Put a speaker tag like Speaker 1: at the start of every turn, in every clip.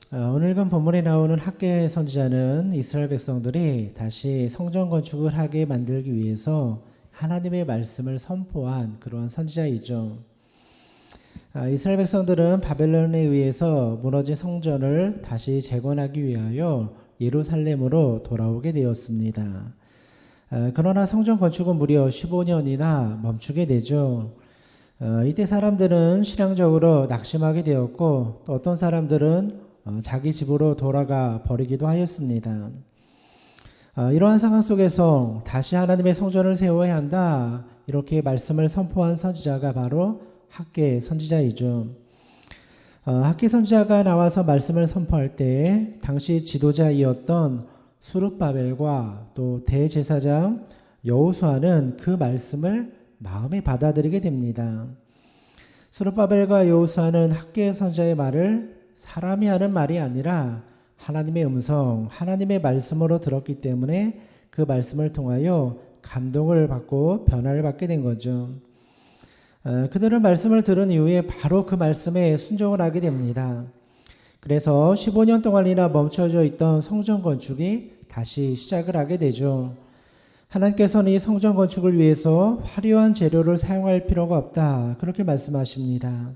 Speaker 1: 오늘 읽은 본문에 나오는 학개 선지자는 이스라엘 백성들이 다시 성전 건축을 하게 만들기 위해서 하나님의 말씀을 선포한 그러한 선지자이죠. 이스라엘 백성들은 바벨론에 의해서 무너진 성전을 다시 재건하기 위하여 예루살렘으로 돌아오게 되었습니다. 그러나 성전 건축은 무려 15년이나 멈추게 되죠. 이때 사람들은 신앙적으로 낙심하게 되었고 또 어떤 사람들은 자기 집으로 돌아가 버리기도 하였습니다. 이러한 상황 속에서 다시 하나님의 성전을 세워야 한다 이렇게 말씀을 선포한 선지자가 바로 학개 선지자이죠. 학개 선지자가 나와서 말씀을 선포할 때 당시 지도자이었던 스룹바벨과 또 대제사장 여호수아는 그 말씀을 마음에 받아들이게 됩니다. 스룹바벨과 여호수아는 학개 선지자의 말을 사람이 하는 말이 아니라 하나님의 음성, 하나님의 말씀으로 들었기 때문에 그 말씀을 통하여 감동을 받고 변화를 받게 된 거죠. 그들은 말씀을 들은 이후에 바로 그 말씀에 순종을 하게 됩니다. 그래서 15년 동안이나 멈춰져 있던 성전 건축이 다시 시작을 하게 되죠. 하나님께서는 이 성전 건축을 위해서 화려한 재료를 사용할 필요가 없다 그렇게 말씀하십니다.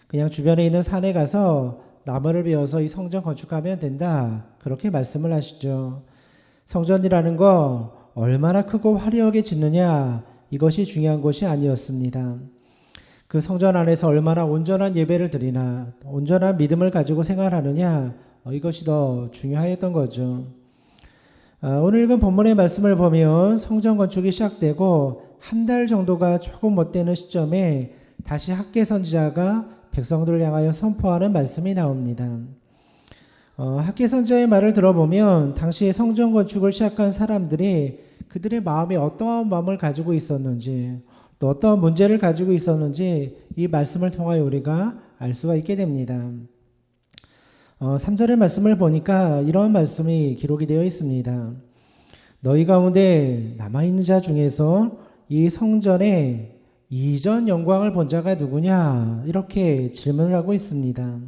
Speaker 1: 그냥 주변에 있는 산에 가서 나무를 베어서 이 성전 건축하면 된다 그렇게 말씀을 하시죠. 성전이라는 거 얼마나 크고 화려하게 짓느냐 이것이 중요한 것이 아니었습니다. 그 성전 안에서 얼마나 온전한 예배를 드리나 온전한 믿음을 가지고 생활하느냐 이것이 더 중요하였던 거죠. 오늘 읽은 본문의 말씀을 보면 성전 건축이 시작되고 한 달 정도가 조금 못 되는 시점에 다시 학개 선지자가 백성들을 향하여 선포하는 말씀이 나옵니다. 학개 선지자의 말을 들어보면 당시 성전 건축을 시작한 사람들이 그들의 마음에 어떠한 마음을 가지고 있었는지 또 어떤 문제를 가지고 있었는지 이 말씀을 통하여 우리가 알 수가 있게 됩니다. 3절의 말씀을 보니까 이런 말씀이 기록이 되어 있습니다. 너희 가운데 남아있는 자 중에서 이 성전의 이전 영광을 본 자가 누구냐 이렇게 질문을 하고 있습니다.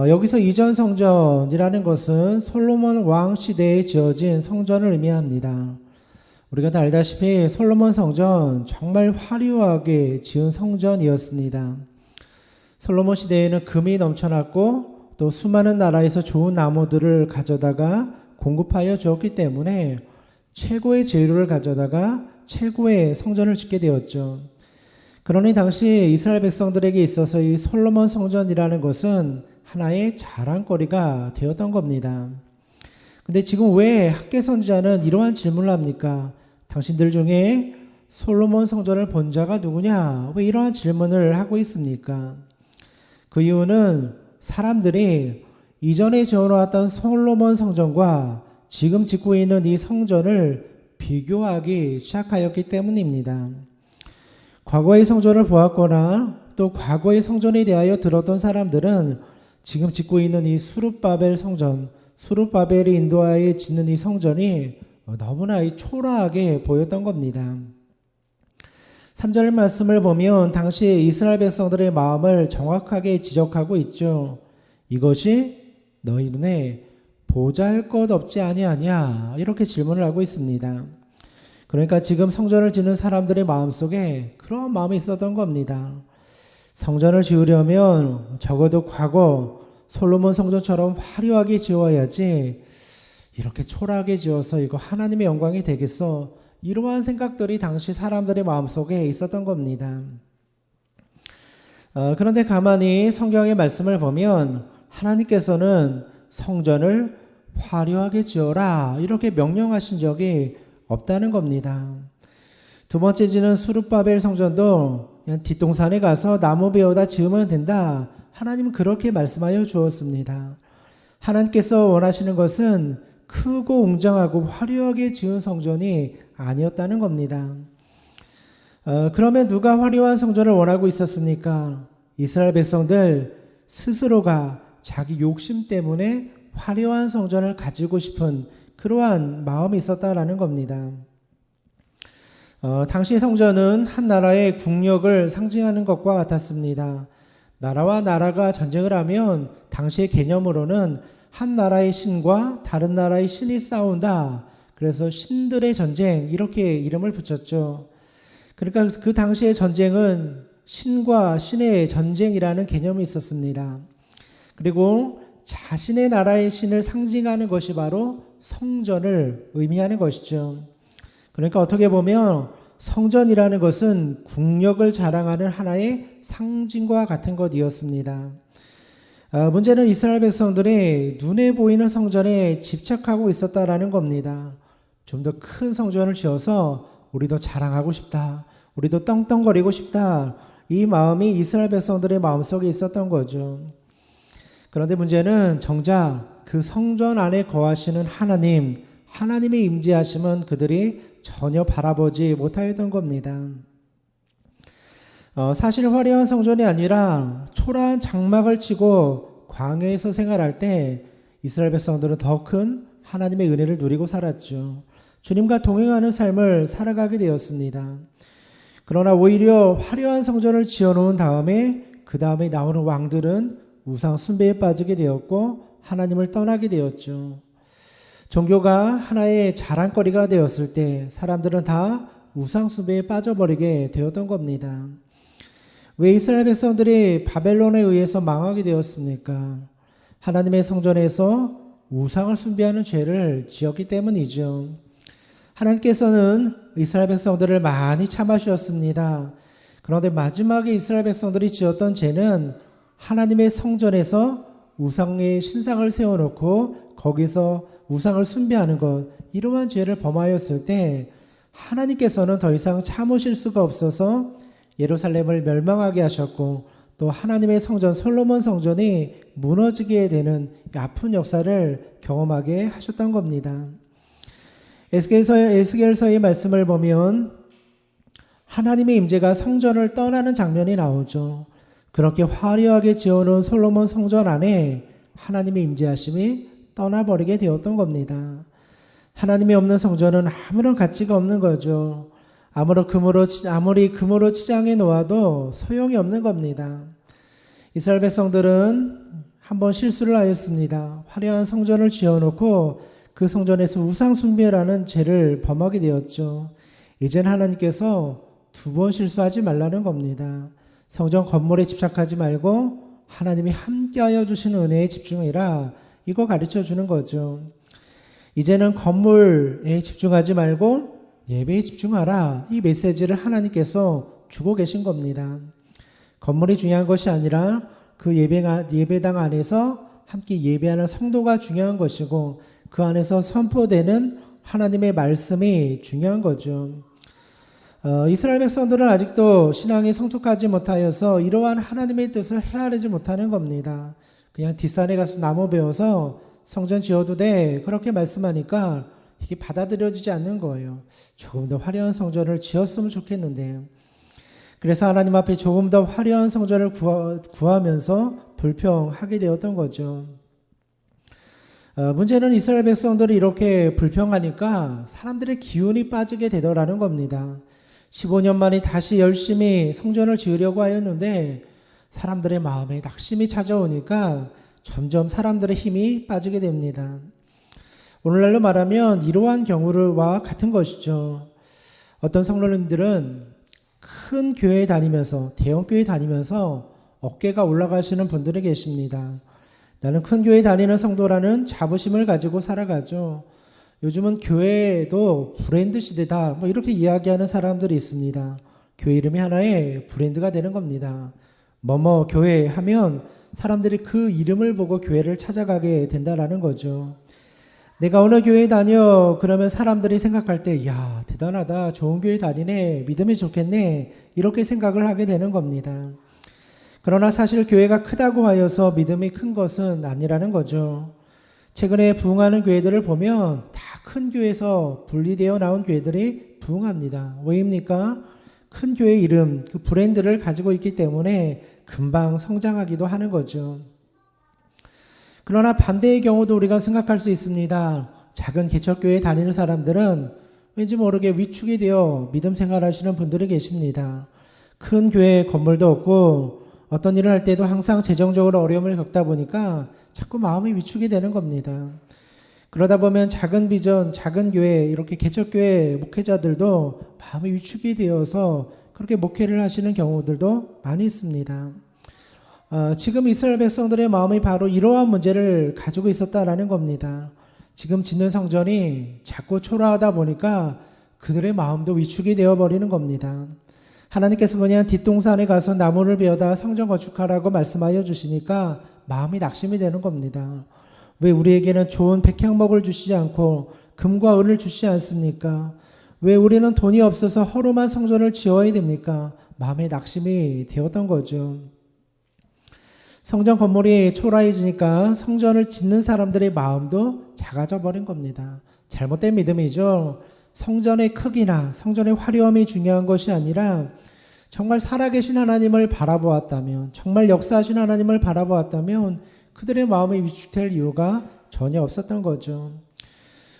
Speaker 1: 여기서 이전 성전이라는 것은 솔로몬 왕 시대에 지어진 성전을 의미합니다. 우리가 다 알다시피 솔로몬 성전 정말 화려하게 지은 성전이었습니다. 솔로몬 시대에는 금이 넘쳐났고 또 수많은 나라에서 좋은 나무들을 가져다가 공급하여 주었기 때문에 최고의 재료를 가져다가 최고의 성전을 짓게 되었죠. 그러니 당시 이스라엘 백성들에게 있어서 이 솔로몬 성전이라는 것은 하나의 자랑거리가 되었던 겁니다. 근데 지금 왜 학개 선지자는 이러한 질문을 합니까? 당신들 중에 솔로몬 성전을 본 자가 누구냐? 왜 이러한 질문을 하고 있습니까? 그 이유는 사람들이 이전에 지어놓았던 솔로몬 성전과 지금 짓고 있는 이 성전을 비교하기 시작하였기 때문입니다. 과거의 성전을 보았거나 또 과거의 성전에 대하여 들었던 사람들은 지금 짓고 있는 이 스룹바벨 성전, 스룹바벨이 인도하여 짓는 이 성전이 너무나 초라하게 보였던 겁니다. 3절 말씀을 보면 당시 이스라엘 백성들의 마음을 정확하게 지적하고 있죠. 이것이 너희 눈에 보잘것없지 아니하냐 이렇게 질문을 하고 있습니다. 그러니까 지금 성전을 짓는 사람들의 마음속에 그런 마음이 있었던 겁니다. 성전을 지으려면 적어도 과거 솔로몬 성전처럼 화려하게 지어야지 이렇게 초라하게 지어서 이거 하나님의 영광이 되겠어 이러한 생각들이 당시 사람들의 마음속에 있었던 겁니다. 그런데 가만히 성경의 말씀을 보면 하나님께서는 성전을 화려하게 지어라 이렇게 명령하신 적이 없다는 겁니다. 두 번째 지는 스룹바벨 성전도 그냥 뒷동산에 가서 나무 베어다 지으면 된다. 하나님은 그렇게 말씀하여 주었습니다. 하나님께서 원하시는 것은 크고 웅장하고 화려하게 지은 성전이 아니었다는 겁니다. 그러면 누가 화려한 성전을 원하고 있었습니까? 이스라엘 백성들 스스로가 자기 욕심 때문에 화려한 성전을 가지고 싶은 그러한 마음이 있었다라는 겁니다. 당시 성전은 한 나라의 국력을 상징하는 것과 같았습니다. 나라와 나라가 전쟁을 하면 당시의 개념으로는 한 나라의 신과 다른 나라의 신이 싸운다. 그래서 신들의 전쟁 이렇게 이름을 붙였죠. 그러니까 그 당시의 전쟁은 신과 신의 전쟁이라는 개념이 있었습니다. 그리고 자신의 나라의 신을 상징하는 것이 바로 성전을 의미하는 것이죠. 그러니까 어떻게 보면 성전이라는 것은 국력을 자랑하는 하나의 상징과 같은 것이었습니다. 문제는 이스라엘 백성들이 눈에 보이는 성전에 집착하고 있었다라는 겁니다. 좀 더 큰 성전을 지어서 우리도 자랑하고 싶다. 우리도 떵떵거리고 싶다. 이 마음이 이스라엘 백성들의 마음속에 있었던 거죠. 그런데 문제는 정작 그 성전 안에 거하시는 하나님의 임재하심은 그들이 전혀 바라보지 못하였던 겁니다. 사실 화려한 성전이 아니라 초라한 장막을 치고 광야에서 생활할 때 이스라엘 백성들은 더 큰 하나님의 은혜를 누리고 살았죠. 주님과 동행하는 삶을 살아가게 되었습니다. 그러나 오히려 화려한 성전을 지어놓은 다음에 그 다음에 나오는 왕들은 우상 숭배에 빠지게 되었고 하나님을 떠나게 되었죠. 종교가 하나의 자랑거리가 되었을 때 사람들은 다 우상 숭배에 빠져버리게 되었던 겁니다. 왜 이스라엘 백성들이 바벨론에 의해서 망하게 되었습니까? 하나님의 성전에서 우상을 숭배하는 죄를 지었기 때문이죠. 하나님께서는 이스라엘 백성들을 많이 참아주셨습니다. 그런데 마지막에 이스라엘 백성들이 지었던 죄는 하나님의 성전에서 우상의 신상을 세워놓고 거기서 우상을 숭배하는 것, 이러한 죄를 범하였을 때 하나님께서는 더 이상 참으실 수가 없어서 예루살렘을 멸망하게 하셨고 또 하나님의 성전 솔로몬 성전이 무너지게 되는 아픈 역사를 경험하게 하셨던 겁니다. 에스겔서의 말씀을 보면 하나님의 임재가 성전을 떠나는 장면이 나오죠. 그렇게 화려하게 지어놓은 솔로몬 성전 안에 하나님의 임재하심이 떠나버리게 되었던 겁니다. 하나님이 없는 성전은 아무런 가치가 없는 거죠. 아무리 금으로 치장해 놓아도 소용이 없는 겁니다. 이스라엘 백성들은 한번 실수를 하였습니다. 화려한 성전을 지어놓고 그 성전에서 우상 숭배라는 죄를 범하게 되었죠. 이젠 하나님께서 두 번 실수하지 말라는 겁니다. 성전 건물에 집착하지 말고 하나님이 함께하여 주시는 은혜에 집중해라. 이거 가르쳐 주는 거죠. 이제는 건물에 집중하지 말고 예배에 집중하라. 이 메시지를 하나님께서 주고 계신 겁니다. 건물이 중요한 것이 아니라 그 예배당 안에서 함께 예배하는 성도가 중요한 것이고 그 안에서 선포되는 하나님의 말씀이 중요한 거죠. 이스라엘 백성들은 아직도 신앙이 성숙하지 못하여서 이러한 하나님의 뜻을 헤아리지 못하는 겁니다. 그냥 뒷산에 가서 나무 베어서 성전 지어도 돼 그렇게 말씀하니까 이게 받아들여지지 않는 거예요. 조금 더 화려한 성전을 지었으면 좋겠는데 그래서 하나님 앞에 조금 더 화려한 성전을 구하면서 불평하게 되었던 거죠. 문제는 이스라엘 백성들이 이렇게 불평하니까 사람들의 기운이 빠지게 되더라는 겁니다. 15년 만에 다시 열심히 성전을 지으려고 하였는데 사람들의 마음에 낙심이 찾아오니까 점점 사람들의 힘이 빠지게 됩니다. 오늘날로 말하면 이러한 경우와 같은 것이죠. 어떤 성도님들은 큰 교회에 다니면서 대형 교회에 다니면서 어깨가 올라가시는 분들이 계십니다. 나는 큰 교회 다니는 성도라는 자부심을 가지고 살아가죠. 요즘은 교회도 브랜드 시대다 이렇게 이야기하는 사람들이 있습니다. 교회 이름이 하나의 브랜드가 되는 겁니다. 뭐뭐 교회 하면 사람들이 그 이름을 보고 교회를 찾아가게 된다라는 거죠. 내가 어느 교회에 다녀 그러면 사람들이 생각할 때 야 대단하다 좋은 교회 다니네 믿음이 좋겠네 이렇게 생각을 하게 되는 겁니다. 그러나 사실 교회가 크다고 하여서 믿음이 큰 것은 아니라는 거죠. 최근에 부흥하는 교회들을 보면 다 큰 교회에서 분리되어 나온 교회들이 부흥합니다. 왜입니까? 큰 교회 이름, 그 브랜드를 가지고 있기 때문에 금방 성장하기도 하는 거죠. 그러나 반대의 경우도 우리가 생각할 수 있습니다. 작은 개척교회에 다니는 사람들은 왠지 모르게 위축이 되어 믿음 생활하시는 분들이 계십니다. 큰 교회 건물도 없고 어떤 일을 할 때도 항상 재정적으로 어려움을 겪다 보니까 자꾸 마음이 위축이 되는 겁니다. 그러다 보면 작은 비전, 작은 교회, 이렇게 개척교회 목회자들도 마음이 위축이 되어서 그렇게 목회를 하시는 경우들도 많이 있습니다. 지금 이스라엘 백성들의 마음이 바로 이러한 문제를 가지고 있었다라는 겁니다. 지금 짓는 성전이 자꾸 초라하다 보니까 그들의 마음도 위축이 되어버리는 겁니다. 하나님께서 그냥 뒷동산에 가서 나무를 베어다 성전 건축하라고 말씀하여 주시니까 마음이 낙심이 되는 겁니다. 왜 우리에게는 좋은 백향목을 주시지 않고 금과 은을 주시지 않습니까? 왜 우리는 돈이 없어서 허름한 성전을 지어야 됩니까? 마음에 낙심이 되었던 거죠. 성전 건물이 초라해지니까 성전을 짓는 사람들의 마음도 작아져 버린 겁니다. 잘못된 믿음이죠. 성전의 크기나 성전의 화려함이 중요한 것이 아니라 정말 살아계신 하나님을 바라보았다면, 정말 역사하신 하나님을 바라보았다면 그들의 마음이 위축될 이유가 전혀 없었던 거죠.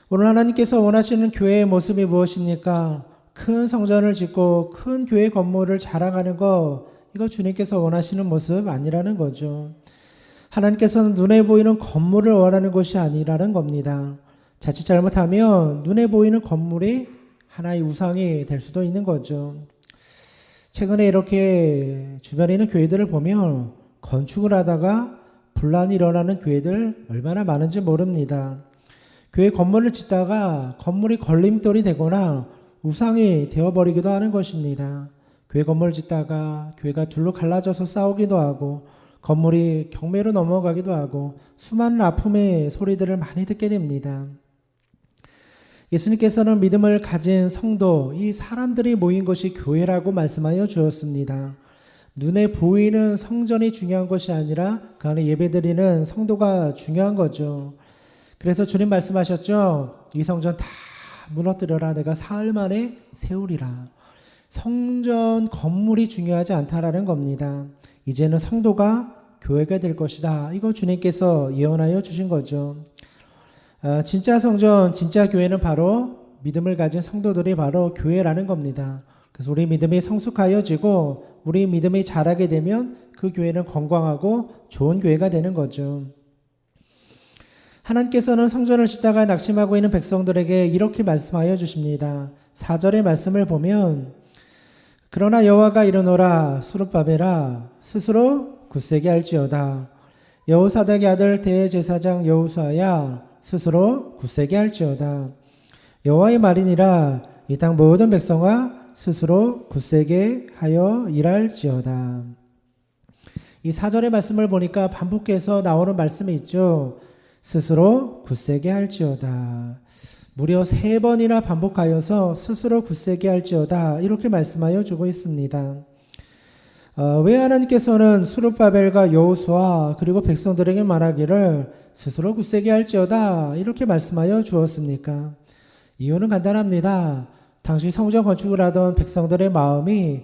Speaker 1: 오늘 하나님께서 원하시는 교회의 모습이 무엇입니까? 큰 성전을 짓고 큰 교회 건물을 자랑하는 거, 이거 주님께서 원하시는 모습 아니라는 거죠. 하나님께서는 눈에 보이는 건물을 원하는 것이 아니라는 겁니다. 자칫 잘못하면 눈에 보이는 건물이 하나의 우상이 될 수도 있는 거죠. 최근에 이렇게 주변에 있는 교회들을 보면 건축을 하다가 분란이 일어나는 교회들 얼마나 많은지 모릅니다. 교회 건물을 짓다가 건물이 걸림돌이 되거나 우상이 되어버리기도 하는 것입니다. 교회 건물을 짓다가 교회가 둘로 갈라져서 싸우기도 하고 건물이 경매로 넘어가기도 하고 수많은 아픔의 소리들을 많이 듣게 됩니다. 예수님께서는 믿음을 가진 성도, 이 사람들이 모인 것이 교회라고 말씀하여 주었습니다. 눈에 보이는 성전이 중요한 것이 아니라 그 안에 예배드리는 성도가 중요한 거죠. 그래서 주님 말씀하셨죠. 이 성전 다 무너뜨려라. 내가 사흘 만에 세우리라. 성전 건물이 중요하지 않다라는 겁니다. 이제는 성도가 교회가 될 것이다. 이거 주님께서 예언하여 주신 거죠. 진짜 성전, 진짜 교회는 바로 믿음을 가진 성도들이 바로 교회라는 겁니다. 그래서 우리 믿음이 성숙하여지고 우리 믿음이 자라게 되면 그 교회는 건강하고 좋은 교회가 되는 거죠. 하나님께서는 성전을 짓다가 낙심하고 있는 백성들에게 이렇게 말씀하여 주십니다. 4절의 말씀을 보면 그러나 여호와가 이르노라 수룹바벨아 스스로 굳세게 할지어다. 여호사닥의 아들 대제사장 여호수아야 스스로 굳세게 할지어다. 여호와의 말이니라 이 땅 모든 백성아 스스로 굳세게 하여 일할지어다. 이 4절의 말씀을 보니까 반복해서 나오는 말씀이 있죠. 스스로 굳세게 할지어다. 무려 3번이나 반복하여서 스스로 굳세게 할지어다 이렇게 말씀하여 주고 있습니다. 왜 하나님께서는 수룹바벨과 여호수아 그리고 백성들에게 말하기를 스스로 굳세게 할지어다 이렇게 말씀하여 주었습니까? 이유는 간단합니다. 당시 성전 건축을 하던 백성들의 마음이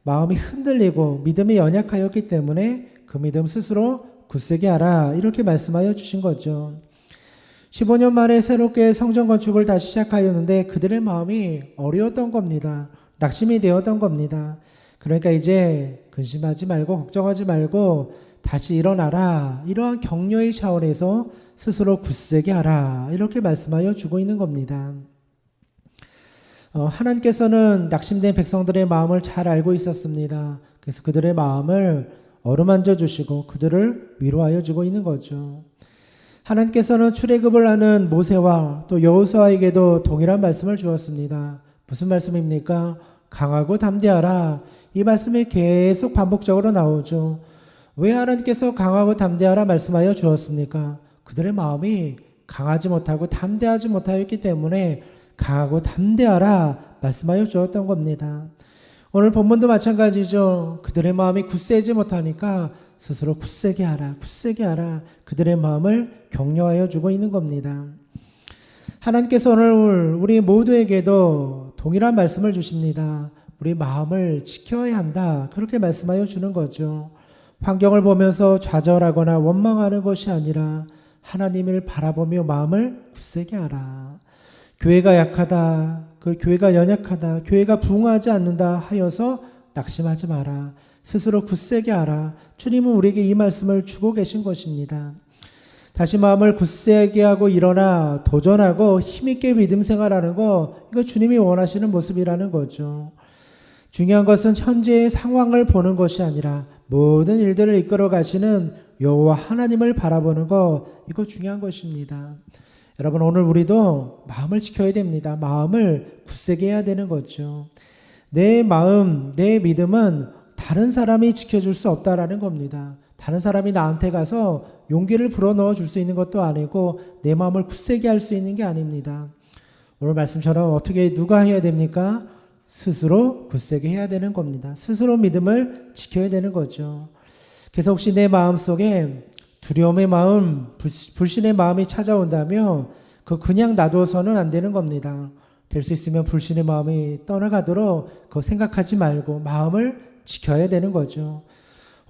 Speaker 1: 흔들리고 믿음이 연약하였기 때문에 그 믿음 스스로 굳세게 하라 이렇게 말씀하여 주신 거죠. 15년 만에 새롭게 성전 건축을 다시 시작하였는데 그들의 마음이 어려웠던 겁니다. 낙심이 되었던 겁니다. 그러니까 이제 근심하지 말고 걱정하지 말고 다시 일어나라. 이러한 격려의 차원에서 스스로 굳세게 하라. 이렇게 말씀하여 주고 있는 겁니다. 하나님께서는 낙심된 백성들의 마음을 잘 알고 있었습니다. 그래서 그들의 마음을 어루만져 주시고 그들을 위로하여 주고 있는 거죠. 하나님께서는 출애굽을 하는 모세와 또 여호수아에게도 동일한 말씀을 주었습니다. 무슨 말씀입니까? 강하고 담대하라. 이 말씀이 계속 반복적으로 나오죠. 왜 하나님께서 강하고 담대하라 말씀하여 주었습니까? 그들의 마음이 강하지 못하고 담대하지 못하였기 때문에 강하고 담대하라 말씀하여 주었던 겁니다. 오늘 본문도 마찬가지죠. 그들의 마음이 굳세지 못하니까 스스로 굳세게 하라, 굳세게 하라. 그들의 마음을 격려하여 주고 있는 겁니다. 하나님께서 오늘 우리 모두에게도 동일한 말씀을 주십니다. 우리 마음을 지켜야 한다. 그렇게 말씀하여 주는 거죠. 환경을 보면서 좌절하거나 원망하는 것이 아니라 하나님을 바라보며 마음을 굳세게 하라. 교회가 약하다, 그 교회가 연약하다, 교회가 부흥하지 않는다 하여서 낙심하지 마라. 스스로 굳세게 하라. 주님은 우리에게 이 말씀을 주고 계신 것입니다. 다시 마음을 굳세게 하고 일어나 도전하고 힘있게 믿음 생활하는 거, 이거 주님이 원하시는 모습이라는 거죠. 중요한 것은 현재의 상황을 보는 것이 아니라 모든 일들을 이끌어 가시는 여호와 하나님을 바라보는 거, 이거 중요한 것입니다. 여러분, 오늘 우리도 마음을 지켜야 됩니다. 마음을 굳세게 해야 되는 거죠. 내 마음, 내 믿음은 다른 사람이 지켜줄 수 없다라는 겁니다. 다른 사람이 나한테 가서 용기를 불어넣어 줄 수 있는 것도 아니고 내 마음을 굳세게 할 수 있는 게 아닙니다. 오늘 말씀처럼 어떻게 누가 해야 됩니까? 스스로 굳세게 해야 되는 겁니다. 스스로 믿음을 지켜야 되는 거죠. 그래서 혹시 내 마음속에 두려움의 마음, 불신의 마음이 찾아온다면 그냥 놔둬서는 안 되는 겁니다. 될 수 있으면 불신의 마음이 떠나가도록 그거 생각하지 말고 마음을 지켜야 되는 거죠.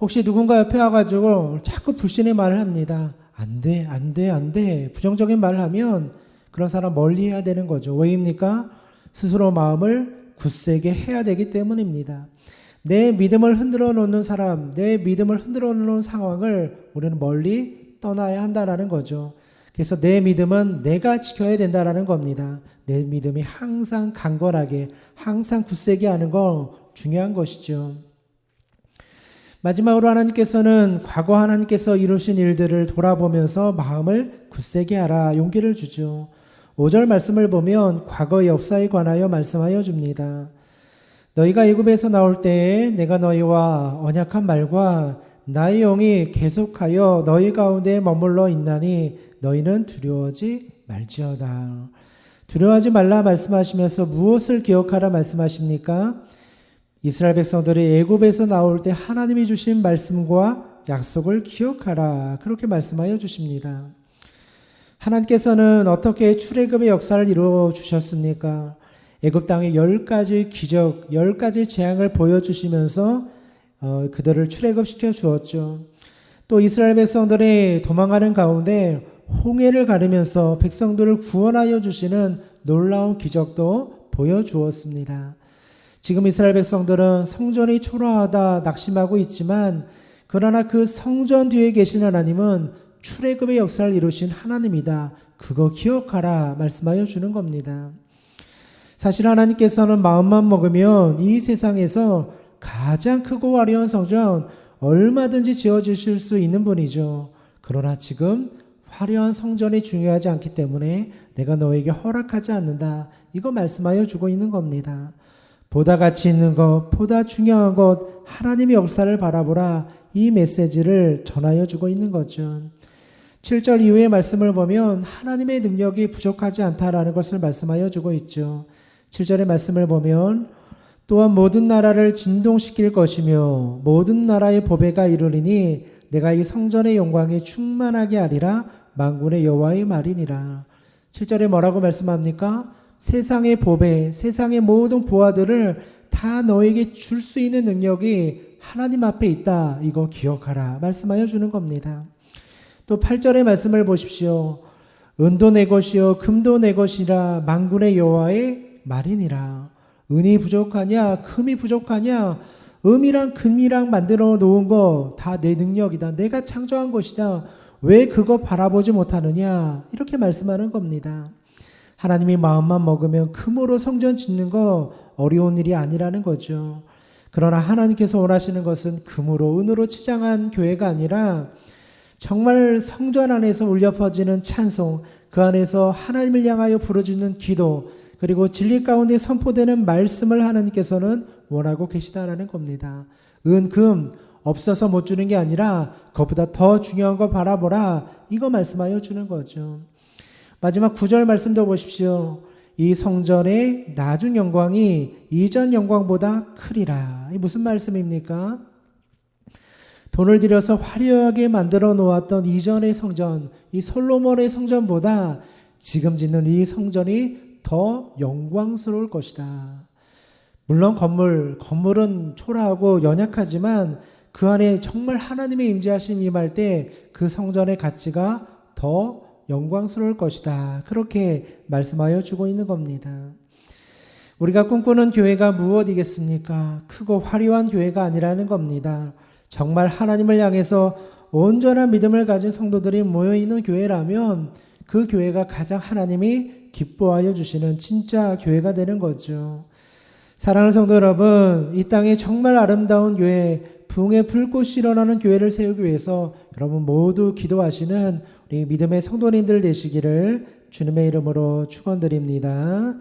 Speaker 1: 혹시 누군가 옆에 와가지고 자꾸 불신의 말을 합니다. 안 돼, 안 돼, 안 돼. 부정적인 말을 하면 그런 사람 멀리 해야 되는 거죠. 왜입니까? 스스로 마음을 굳세게 해야 되기 때문입니다. 내 믿음을 흔들어 놓는 사람, 내 믿음을 흔들어 놓는 상황을 우리는 멀리 떠나야 한다라는 거죠. 그래서 내 믿음은 내가 지켜야 된다라는 겁니다. 내 믿음이 항상 강건하게, 항상 굳세게 하는 건 중요한 것이죠. 마지막으로 하나님께서는 과거 하나님께서 이루신 일들을 돌아보면서 마음을 굳세게 하라 용기를 주죠. 5절 말씀을 보면 과거의 역사에 관하여 말씀하여 줍니다. 너희가 애굽에서 나올 때에 내가 너희와 언약한 말과 나의 영이 계속하여 너희 가운데 머물러 있나니 너희는 두려워하지 말지어다. 두려워하지 말라 말씀하시면서 무엇을 기억하라 말씀하십니까? 이스라엘 백성들이 애굽에서 나올 때 하나님이 주신 말씀과 약속을 기억하라. 그렇게 말씀하여 주십니다. 하나님께서는 어떻게 출애굽의 역사를 이루어 주셨습니까? 애굽 땅에 10가지 기적, 10가지 재앙을 보여주시면서 그들을 출애굽시켜 주었죠. 또 이스라엘 백성들이 도망가는 가운데 홍해를 가르면서 백성들을 구원하여 주시는 놀라운 기적도 보여주었습니다. 지금 이스라엘 백성들은 성전이 초라하다 낙심하고 있지만 그러나 그 성전 뒤에 계신 하나님은 출애굽의 역사를 이루신 하나님이다. 그거 기억하라 말씀하여 주는 겁니다. 사실 하나님께서는 마음만 먹으면 이 세상에서 가장 크고 화려한 성전 얼마든지 지어주실 수 있는 분이죠. 그러나 지금 화려한 성전이 중요하지 않기 때문에 내가 너에게 허락하지 않는다. 이거 말씀하여 주고 있는 겁니다. 보다 가치 있는 것, 보다 중요한 것, 하나님의 역사를 바라보라. 이 메시지를 전하여 주고 있는 거죠. 7절 이후의 말씀을 보면 하나님의 능력이 부족하지 않다라는 것을 말씀하여 주고 있죠. 7절의 말씀을 보면 또한 모든 나라를 진동시킬 것이며 모든 나라의 보배가 이르리니 내가 이 성전의 영광이 충만하게 하리라 만군의 여호와의 말이니라. 7절에 뭐라고 말씀합니까? 세상의 보배, 세상의 모든 보화들을 다 너에게 줄 수 있는 능력이 하나님 앞에 있다. 이거 기억하라 말씀하여 주는 겁니다. 또 8절의 말씀을 보십시오. 은도 내 것이요 금도 내 것이라 만군의 여호와의 말이니라. 은이 부족하냐 금이 부족하냐 음이랑 금이랑 만들어 놓은 거 다 내 능력이다. 내가 창조한 것이다. 왜 그거 바라보지 못하느냐 이렇게 말씀하는 겁니다. 하나님이 마음만 먹으면 금으로 성전 짓는 거 어려운 일이 아니라는 거죠. 그러나 하나님께서 원하시는 것은 금으로 은으로 치장한 교회가 아니라 정말 성전 안에서 울려 퍼지는 찬송, 그 안에서 하나님을 향하여 부르짖는 기도, 그리고 진리 가운데 선포되는 말씀을 하나님께서는 원하고 계시다라는 겁니다. 은, 금 없어서 못 주는 게 아니라 그것보다 더 중요한 거 바라보라. 이거 말씀하여 주는 거죠. 마지막 9절 말씀도 보십시오. 이 성전의 나중 영광이 이전 영광보다 크리라. 이 무슨 말씀입니까? 돈을 들여서 화려하게 만들어 놓았던 이전의 성전, 이 솔로몬의 성전보다 지금 짓는 이 성전이 더 영광스러울 것이다. 물론 건물은 초라하고 연약하지만 그 안에 정말 하나님의 임재하심이 임할 때 그 성전의 가치가 더 영광스러울 것이다. 그렇게 말씀하여 주고 있는 겁니다. 우리가 꿈꾸는 교회가 무엇이겠습니까? 크고 화려한 교회가 아니라는 겁니다. 정말 하나님을 향해서 온전한 믿음을 가진 성도들이 모여있는 교회라면 그 교회가 가장 하나님이 기뻐하여 주시는 진짜 교회가 되는 거죠. 사랑하는 성도 여러분, 이 땅에 정말 아름다운 교회, 부흥의 불꽃이 일어나는 교회를 세우기 위해서 여러분 모두 기도하시는 우리 믿음의 성도님들 되시기를 주님의 이름으로 축원드립니다.